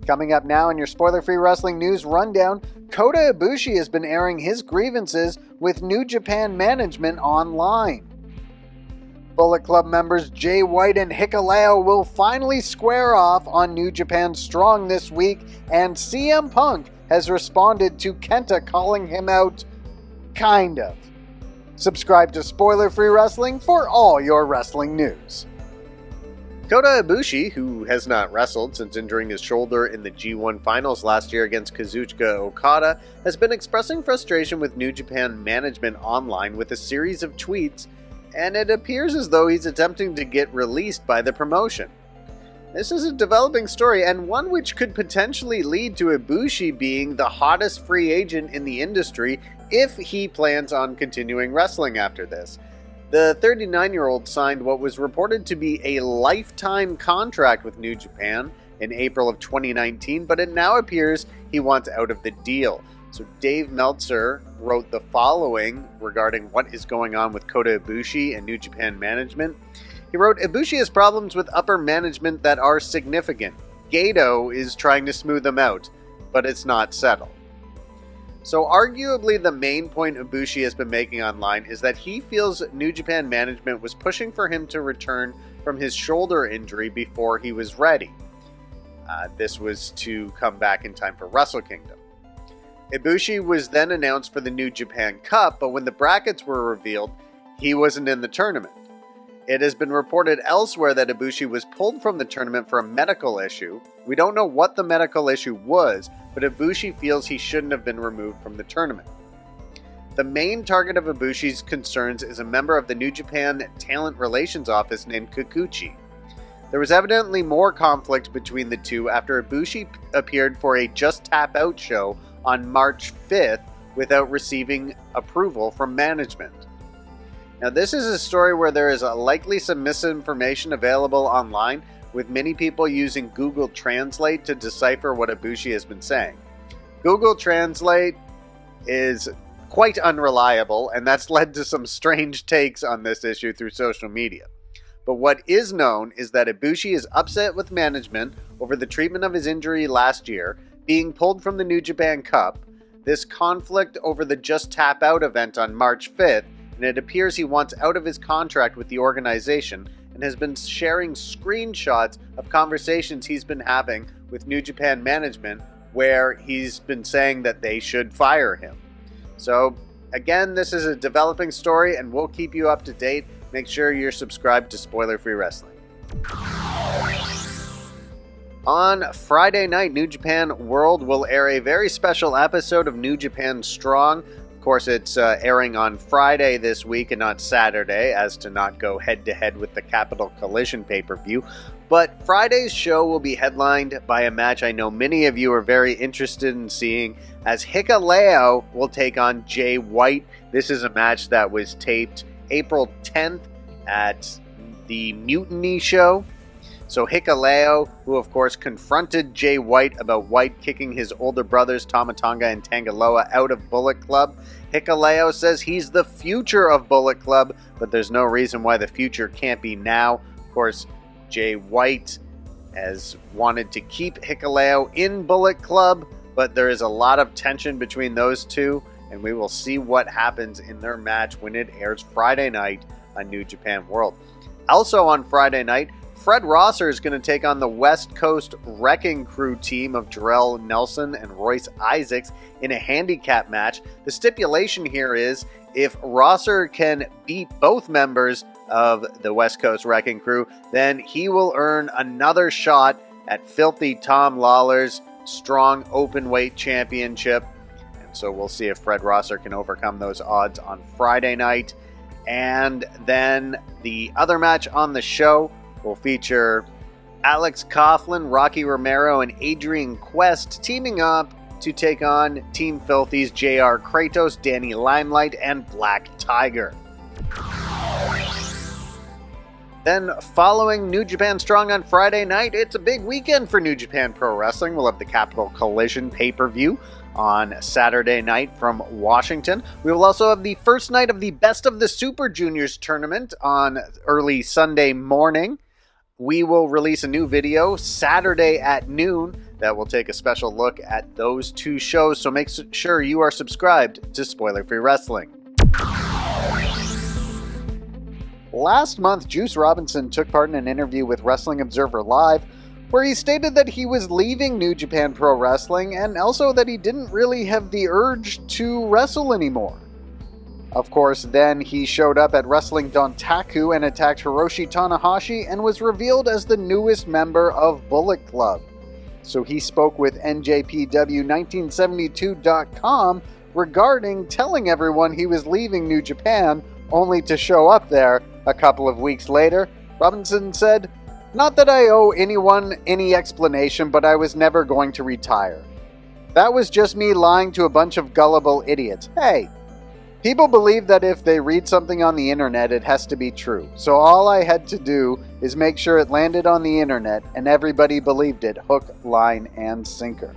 Coming up now in your spoiler-free wrestling news rundown, Kota Ibushi has been airing his grievances with New Japan management online. Bullet Club members Jay White and Hikuleo will finally square off on New Japan Strong this week, and CM Punk has responded to Kenta calling him out, kind of. Subscribe to Spoiler Free Wrestling for all your wrestling news. Kota Ibushi, who has not wrestled since injuring his shoulder in the G1 finals last year against Kazuchika Okada, has been expressing frustration with New Japan management online with a series of tweets, and it appears as though he's attempting to get released by the promotion. This is a developing story, and one which could potentially lead to Ibushi being the hottest free agent in the industry if he plans on continuing wrestling after this. The 39-year-old signed what was reported to be a lifetime contract with New Japan in April of 2019, but it now appears he wants out of the deal. So Dave Meltzer wrote the following regarding what is going on with Kota Ibushi and New Japan management. He wrote, "Ibushi has problems with upper management that are significant. Gato is trying to smooth them out, but it's not settled." So arguably the main point Ibushi has been making online is that he feels New Japan management was pushing for him to return from his shoulder injury before he was ready. This was to come back in time for Wrestle Kingdom. Ibushi was then announced for the New Japan Cup, but when the brackets were revealed, he wasn't in the tournament. It has been reported elsewhere that Ibushi was pulled from the tournament for a medical issue. We don't know what the medical issue was, but Ibushi feels he shouldn't have been removed from the tournament. The main target of Ibushi's concerns is a member of the New Japan Talent Relations Office named Kikuchi. There was evidently more conflict between the two after Ibushi appeared for a Just Tap Out show on March 5th without receiving approval from management. Now, this is a story where there is likely some misinformation available online, with many people using Google Translate to decipher what Ibushi has been saying. Google Translate is quite unreliable, and that's led to some strange takes on this issue through social media. But what is known is that Ibushi is upset with management over the treatment of his injury last year, being pulled from the New Japan Cup, this conflict over the Just Tap Out event on March 5th, and it appears he wants out of his contract with the organization and has been sharing screenshots of conversations he's been having with New Japan management where he's been saying that they should fire him. So, again, this is a developing story and we'll keep you up to date. Make sure you're subscribed to Spoiler Free Wrestling. On Friday night, New Japan World will air a very special episode of New Japan Strong. Of course, it's airing on Friday this week and not Saturday, as to not go head-to-head with the Capital Collision pay-per-view. But Friday's show will be headlined by a match I know many of you are very interested in seeing, as Hikuleo will take on Jay White. This is a match that was taped April 10th at the Mutiny show. So Hikuleo, who of course confronted Jay White about White kicking his older brothers Tama Tonga and Tangaloa out of Bullet Club. Hikuleo says he's the future of Bullet Club, but there's no reason why the future can't be now. Of course, Jay White has wanted to keep Hikuleo in Bullet Club, but there is a lot of tension between those two, and we will see what happens in their match when it airs Friday night on New Japan World. Also on Friday night, Fred Rosser is going to take on the West Coast Wrecking Crew team of Jarrell Nelson and Royce Isaacs in a handicap match. The stipulation here is if Rosser can beat both members of the West Coast Wrecking Crew, then he will earn another shot at Filthy Tom Lawler's Strong Openweight Championship. And so we'll see if Fred Rosser can overcome those odds on Friday night. And then the other match on the show will feature Alex Coughlin, Rocky Romero, and Adrian Quest teaming up to take on Team Filthy's JR Kratos, Danny Limelight, and Black Tiger. Then, following New Japan Strong on Friday night, it's a big weekend for New Japan Pro Wrestling. We'll have the Capital Collision pay-per-view on Saturday night from Washington. We will also have the first night of the Best of the Super Juniors tournament on early Sunday morning. We will release a new video Saturday at noon. that will take a special look at those two shows, so make sure you are subscribed to Spoiler Free Wrestling. Last month, Juice Robinson took part in an interview with Wrestling Observer Live, where he stated that he was leaving New Japan Pro Wrestling and also that he didn't really have the urge to wrestle anymore. Of course, then he showed up at Wrestling Dontaku and attacked Hiroshi Tanahashi and was revealed as the newest member of Bullet Club. So he spoke with NJPW1972.com regarding telling everyone he was leaving New Japan, only to show up there a couple of weeks later. Robinson said, "Not that I owe anyone any explanation, but I was never going to retire. That was just me lying to a bunch of gullible idiots. Hey, people believe that if they read something on the internet, it has to be true. So all I had to do is make sure it landed on the internet, and everybody believed it, hook, line, and sinker."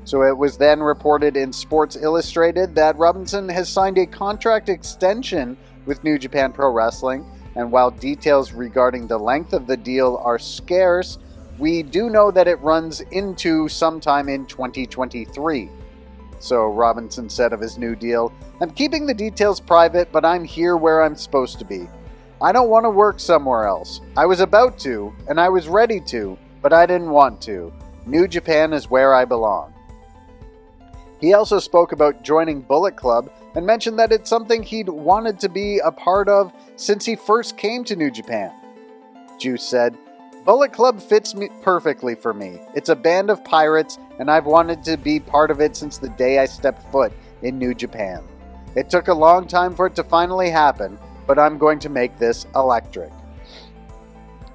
So it was then reported in Sports Illustrated that Robinson has signed a contract extension with New Japan Pro Wrestling, and while details regarding the length of the deal are scarce, we do know that it runs into sometime in 2023. So Robinson said of his new deal, "I'm keeping the details private, but I'm here where I'm supposed to be. I don't want to work somewhere else. I was about to, and I was ready to, but I didn't want to. New Japan is where I belong." He also spoke about joining Bullet Club and mentioned that it's something he'd wanted to be a part of since he first came to New Japan. Juice said, "Bullet Club fits me perfectly for me. It's a band of pirates, and I've wanted to be part of it since the day I stepped foot in New Japan. It took a long time for it to finally happen, but I'm going to make this electric."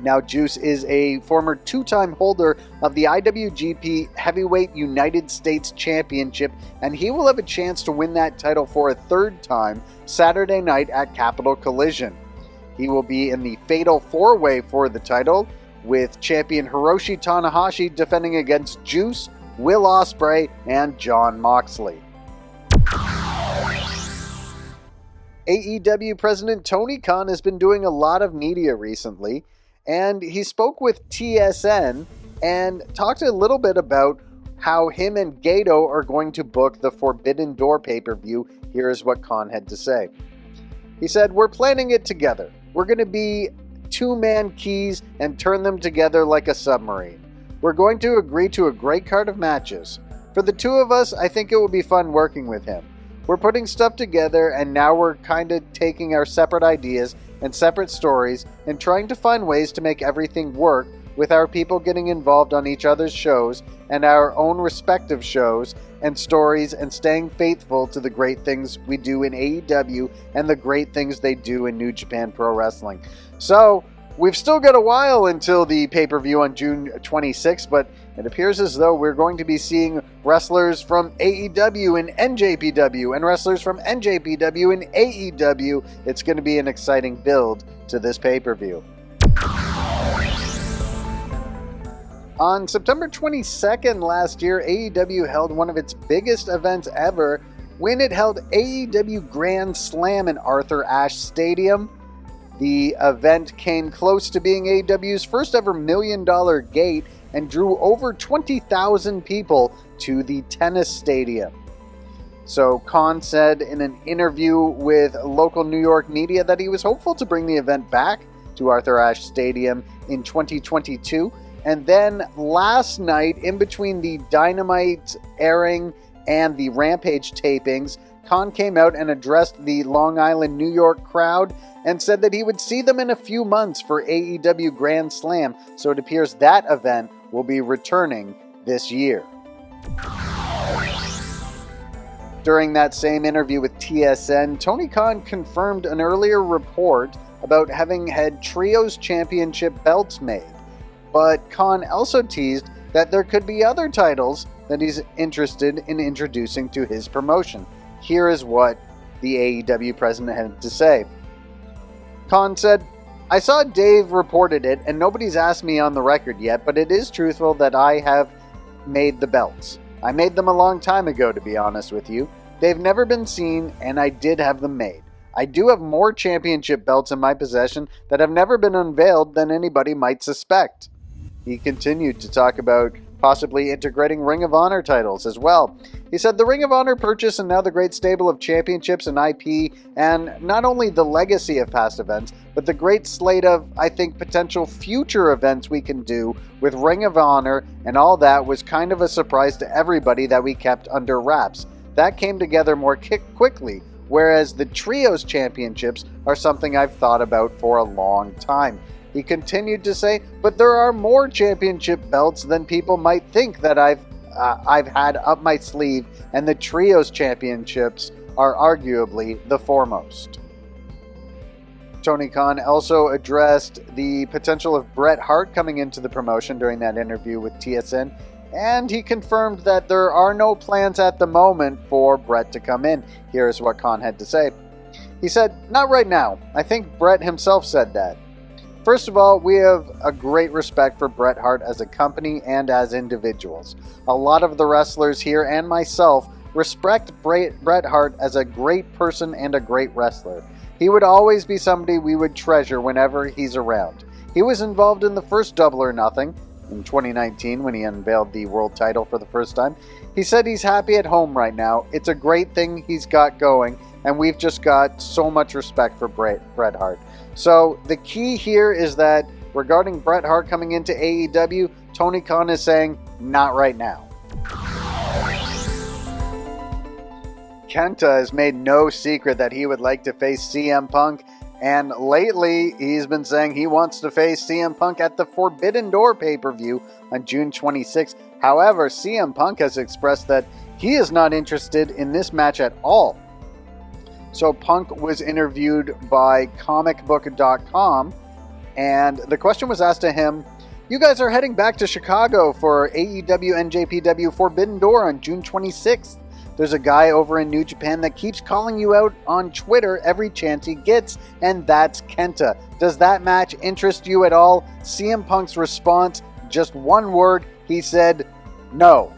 Now, Juice is a former two-time holder of the IWGP Heavyweight United States Championship, and he will have a chance to win that title for a third time Saturday night at Capital Collision. He will be in the Fatal 4-Way for the title, with champion Hiroshi Tanahashi defending against Juice, Will Ospreay, and Jon Moxley. AEW President Tony Khan has been doing a lot of media recently, and he spoke with TSN and talked a little bit about how him and Gato are going to book the Forbidden Door pay-per-view. Here is what Khan had to say. He said, "We're planning it together. We're going to be two-man keys and turn them together like a submarine. We're going to agree to a great card of matches. For the two of us, I think it will be fun working with him. We're putting stuff together, and now we're kind of taking our separate ideas and separate stories and trying to find ways to make everything work, with our people getting involved on each other's shows and our own respective shows and stories, and staying faithful to the great things we do in AEW and the great things they do in New Japan Pro Wrestling." So we've still got a while until the pay-per-view on June 26th, but it appears as though we're going to be seeing wrestlers from AEW and NJPW and wrestlers from NJPW and AEW. It's going to be an exciting build to this pay-per-view. On September 22nd last year, AEW held one of its biggest events ever when it held AEW Grand Slam in Arthur Ashe Stadium. The event came close to being AEW's first ever $1 million gate and drew over 20,000 people to the tennis stadium. So Khan said in an interview with local New York media that he was hopeful to bring the event back to Arthur Ashe Stadium in 2022. And then last night, in between the Dynamite airing and the Rampage tapings, Khan came out and addressed the Long Island, New York crowd and said that he would see them in a few months for AEW Grand Slam, so it appears that event will be returning this year. During that same interview with TSN, Tony Khan confirmed an earlier report about having had Trios Championship belts made, but Khan also teased that there could be other titles that he's interested in introducing to his promotion. Here is what the AEW president had to say. Khan said, "I saw Dave reported it, and nobody's asked me on the record yet, but it is truthful that I have made the belts. I made them a long time ago, to be honest with you. They've never been seen, and I did have them made. I do have more championship belts in my possession that have never been unveiled than anybody might suspect." He continued to talk about possibly integrating Ring of Honor titles as well. He said the Ring of Honor purchase and now the great stable of championships and IP, and not only the legacy of past events, but the great slate of, I think, potential future events we can do with Ring of Honor and all that was kind of a surprise to everybody that we kept under wraps. That came together more quickly, whereas the Trios Championships are something I've thought about for a long time. He continued to say, but there are more championship belts than people might think that I've had up my sleeve, and the Trios Championships are arguably the foremost. Tony Khan also addressed the potential of Bret Hart coming into the promotion during that interview with TSN, and he confirmed that there are no plans at the moment for Bret to come in. Here's what Khan had to say. He said, "Not right now. I think Bret himself said that. First of all, we have a great respect for Bret Hart as a company and as individuals. A lot of the wrestlers here and myself respect Bret Hart as a great person and a great wrestler. He would always be somebody we would treasure whenever he's around. He was involved in the first Double or Nothing in 2019 when he unveiled the world title for the first time. He said he's happy at home right now. It's a great thing he's got going, and we've just got so much respect for Bret Hart." So the key here is that regarding Bret Hart coming into AEW, Tony Khan is saying, not right now. Kenta has made no secret that he would like to face CM Punk, and lately he's been saying he wants to face CM Punk at the Forbidden Door pay-per-view on June 26th. However, CM Punk has expressed that he is not interested in this match at all. So Punk was interviewed by comicbook.com, and the question was asked to him, "You guys are heading back to Chicago for AEW NJPW Forbidden Door on June 26th. There's a guy over in New Japan that keeps calling you out on Twitter every chance he gets, and that's Kenta. Does that match interest you at all?" CM Punk's response, just one word, he said, "No."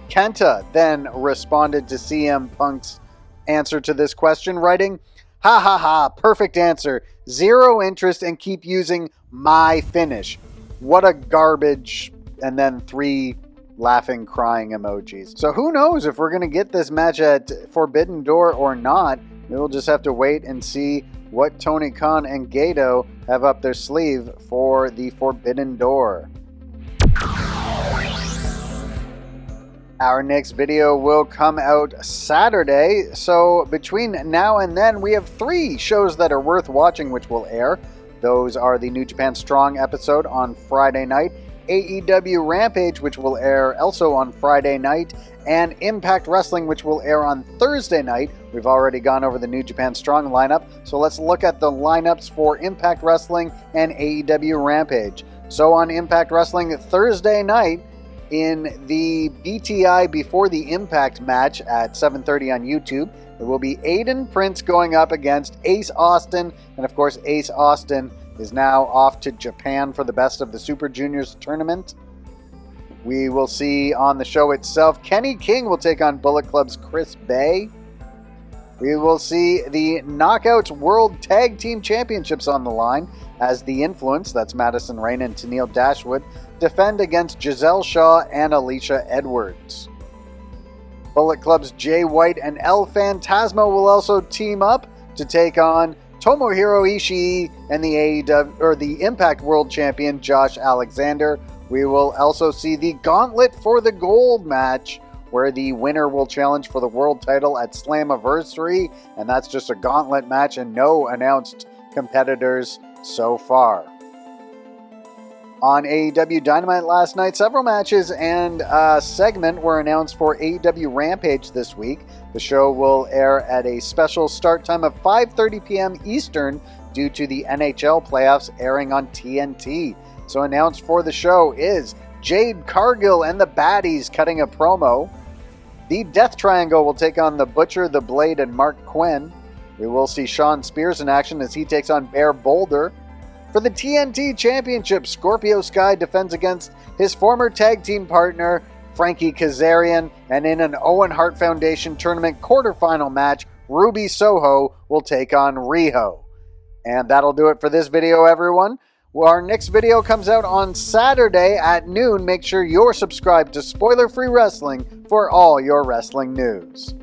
Kenta then responded to CM Punk's answer to this question, writing, "Ha ha ha, perfect answer. Zero interest and keep using my finish. What a garbage," and then 3 laughing, crying emojis. So who knows if we're going to get this match at Forbidden Door or not. We'll just have to wait and see what Tony Khan and Gato have up their sleeve for the Forbidden Door. Our next video will come out Saturday, so between now and then we have 3 shows that are worth watching which will air. Those are the New Japan Strong episode on Friday night, AEW Rampage, which will air also on Friday night, and Impact Wrestling, which will air on Thursday night. We've already gone over the New Japan Strong lineup, so let's look at the lineups for Impact Wrestling and AEW Rampage. So on Impact Wrestling Thursday night, in the BTI Before the Impact match at 7:30 on YouTube, it will be Aiden Prince going up against Ace Austin, and of course Ace Austin is now off to Japan for the Best of the Super Juniors tournament. We will see on the show itself, Kenny King will take on Bullet Club's Chris Bay. We will see the Knockouts World Tag Team Championships on the line as The Influence, that's Madison Rayne and Tennille Dashwood, defend against Giselle Shaw and Alicia Edwards. Bullet Club's Jay White and El Phantasmo will also team up to take on Tomohiro Ishii and the Impact World Champion Josh Alexander. We will also see the Gauntlet for the Gold match, where the winner will challenge for the world title at Slammiversary, and that's just a gauntlet match and no announced competitors so far. On AEW Dynamite last night, several matches and a segment were announced for AEW Rampage this week. The show will air at a special start time of 5:30 p.m. Eastern due to the NHL playoffs airing on TNT. So announced for the show is Jade Cargill and the Baddies cutting a promo. The Death Triangle will take on the Butcher, the Blade, and Mark Quinn. We will see Sean Spears in action as he takes on Bear Boulder. For the TNT Championship, Scorpio Sky defends against his former tag team partner, Frankie Kazarian, and in an Owen Hart Foundation tournament quarterfinal match, Ruby Soho will take on Riho. And that'll do it for this video, everyone. Well, our next video comes out on Saturday at noon. Make sure you're subscribed to Spoiler Free Wrestling for all your wrestling news.